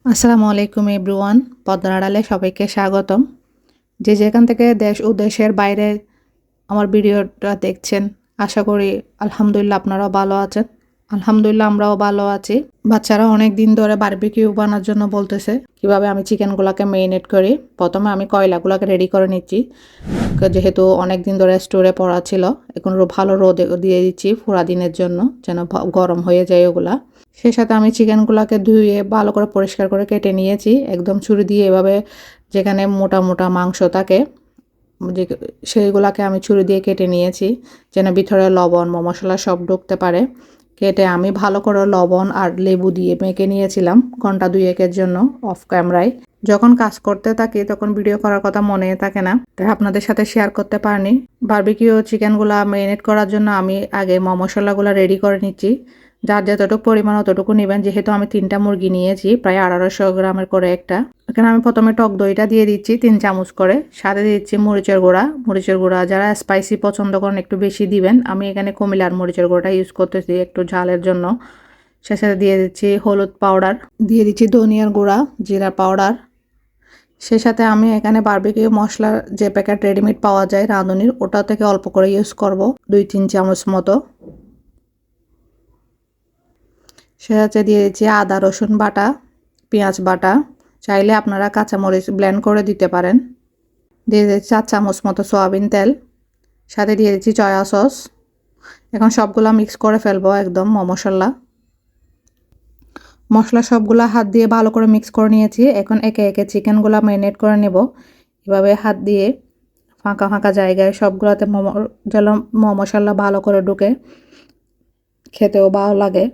আসসালামু আলাইকুম এভরিওয়ান। পদ্মার আড়ালে সবাইকে স্বাগতম। যে যেখান থেকে দেশ ও দেশের বাইরে আমার ভিডিওটা দেখছেন, আশা করি আলহামদুলিল্লাহ আপনারাও ভালো আছেন। আলহামদুলিল্লাহ আমরাও ভালো আছি। বাচ্চারা অনেক দিন ধরে বারবিকিউ বানানোর জন্য বলতেছে কিভাবে আমি চিকেনগুলোকে মেরিনেট করি। প্রথমে আমি কয়লাগুলোকে রেডি করে নিচ্ছি, যেহেতু অনেক দিন ধরে স্টোরে পড়া ছিল। এখন ভালো রোদে দিয়ে দিচ্ছি পুরা দিনের জন্য, যেন গরম হয়ে যায় ওগুলা। সেই সাথে আমি চিকেনগুলোকে ধুয়ে ভালো করে পরিষ্কার করে কেটে নিয়েছি, একদম ছুরি দিয়ে এভাবে যেখানে মোটা মোটা মাংস থাকে যে সেইগুলোকে আমি ছুরি দিয়ে কেটে নিয়েছি, যেন ভিতরে লবণ মশলা সব ঢুকতে পারে। কেটে আমি ভালো করে লবণ আর লেবু দিয়ে মেখে নিয়েছিলাম ঘন্টা দুয়েকের জন্য অফ ক্যামেরায়। যখন কাজ করতে থাকি তখন ভিডিও করার কথা মনে থাকে না, তাই আপনাদের সাথে শেয়ার করতে পারিনি। বারবিকিউ চিকেনগুলো ম্যারিনেট করার জন্য আমি আগে মশলাগুলো রেডি করে নিচ্ছি। যার যতটুকু পরিমাণ অতটুকু নেবেন, যেহেতু আমি 3টা মুরগি নিয়েছি, প্রায় 1800 গ্রামের করে একটা। এখানে আমি প্রথমে টক দইটা দিয়ে দিচ্ছি 3 চামচ করে, সাথে দিচ্ছি মরিচের গুঁড়া যারা স্পাইসি পছন্দ করেন একটু বেশি দিবেন। আমি এখানে কুমিল্লার মরিচের গুঁড়াটা ইউজ করতেছি একটু ঝালের জন্য। সে সাথে দিয়ে দিচ্ছি হলুদ পাউডার, দিয়ে দিচ্ছি ধনিয়ার গুঁড়া, জিরা পাউডার। সে সাথে আমি এখানে বারবিকিউ মশলা যে প্যাকেট রেডিমেড পাওয়া যায় রাঁধুনির, ওটা থেকে অল্প করে ইউজ করব 2-3 চামচ মতো। সে সাথে দিয়ে দিচ্ছি আদা রসুন বাটা, পেঁয়াজ বাটা, চাইলে আপনারা কাঁচামরিচ ব্লেন্ড করে দিতে পারেন। দিয়ে দিচ্ছি 4 চামচ মতো সয়াবিন তেল, সাথে দিয়ে দিচ্ছি সয়া সস। এখন সবগুলা মিক্স করে ফেলবো একদম মশলা সবগুলা হাত দিয়ে ভালো করে মিক্স করে নিয়েছি। এখন একে একে চিকেনগুলা ম্যারিনেট করে নেব। এভাবে হাত দিয়ে ফাঁকা ফাঁকা জায়গায় সবগুলাতে যেন মশলা ভালো করে ঢুকে, খেতেও ভালো লাগে।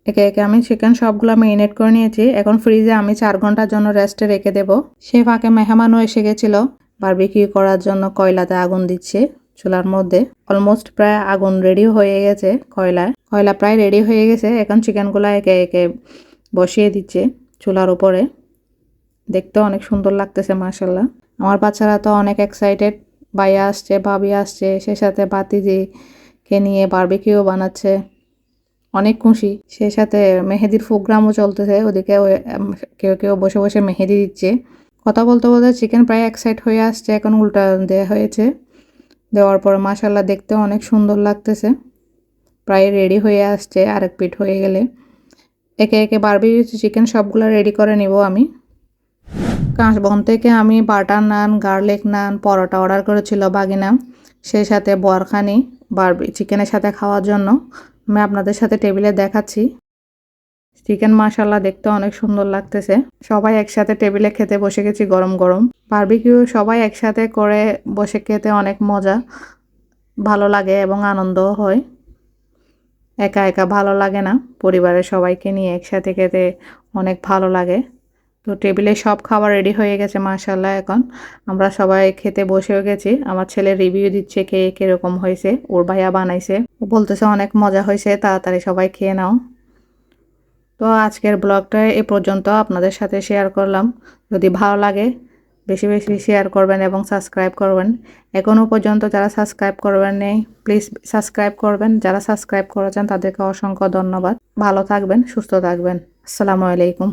একে একে আমি চিকেন সবগুলো ম্যারিনেট করে নিয়েছি। এখন ফ্রিজে আমি 4 ঘন্টার জন্য রেস্টে রেখে দেব। সে ফাঁকে মেহমানও এসে গেছিল বারবিকিউ করার জন্য। কয়লাতে আগুন দিচ্ছে চুলার মধ্যে। অলমোস্ট প্রায় আগুন রেডি হয়ে গেছে, কয়লা প্রায় রেডি হয়ে গেছে। এখন চিকেনগুলো একে একে বসিয়ে দিচ্ছে চুলার উপরে। দেখতে অনেক সুন্দর লাগতেছে মাশাআল্লাহ। আমার বাচ্চারা তো অনেক এক্সাইটেড, ভাইয়া আসছে, ভাবি আসছে, সে সাথে ভাতিজিকে নিয়ে বারবিকিউ বানাচ্ছে, অনেক খুশি। সে সাথে মেহেদির প্রোগ্রামও চলতেছে ওদিকে, কেউ কেউ বসে বসে মেহেদি দিচ্ছে। কথা বলতে বলতে চিকেন প্রায় এক সাইড হয়ে আসছে, এখন উল্টা দেওয়া হয়েছে। দেওয়ার পর মাশাআল্লাহ দেখতে অনেক সুন্দর লাগতেছে। প্রায় রেডি হয়ে আসছে আরেক পিঠ হয়ে গেলে। একে একে বারবিকিউ চিকেন সবগুলো রেডি করে নিব আমি। কাঁচবন থেকে আমি বাটার নান, গার্লিক নান, পরোটা অর্ডার করেছিল বাগিনা, সেই সাথে বরখানি চিকেনের সাথে খাওয়ার জন্য। আমি আপনাদের সাথে টেবিলে দেখাচ্ছি। চিকেন মাশাআল্লাহ দেখতে অনেক সুন্দর লাগতেছে। সবাই একসাথে টেবিলে খেতে বসে গেছি গরম গরম। বারবিকিউ সবাই একসাথে করে বসে খেতে অনেক মজা, ভালো লাগে এবং আনন্দও হয়। একা একা ভালো লাগে না, পরিবারের সবাইকে নিয়ে একসাথে খেতে অনেক ভালো লাগে। তো টেবিলে সব খাবার রেডি হয়ে গেছে মাশাআল্লাহ। এখন আমরা সবাই খেতে বসেও গেছি। আমার ছেলে রিভিউ দিচ্ছে কে কিরকম হয়েছে, ওর ভাইয়া বানাইছে, ও বলতেছে অনেক মজা হয়েছে, তাড়াতাড়ি সবাই খেয়ে নাও। তো আজকের ব্লগটা এ পর্যন্ত আপনাদের সাথে শেয়ার করলাম। যদি ভালো লাগে বেশি বেশি শেয়ার করবেন এবং সাবস্ক্রাইব করবেন। এখনও পর্যন্ত যারা সাবস্ক্রাইব করবেন নেই, প্লিজ সাবস্ক্রাইব করবেন। যারা সাবস্ক্রাইব করেছেন তাদেরকে অসংখ্য ধন্যবাদ। ভালো থাকবেন, সুস্থ থাকবেন। আসসালামু আলাইকুম।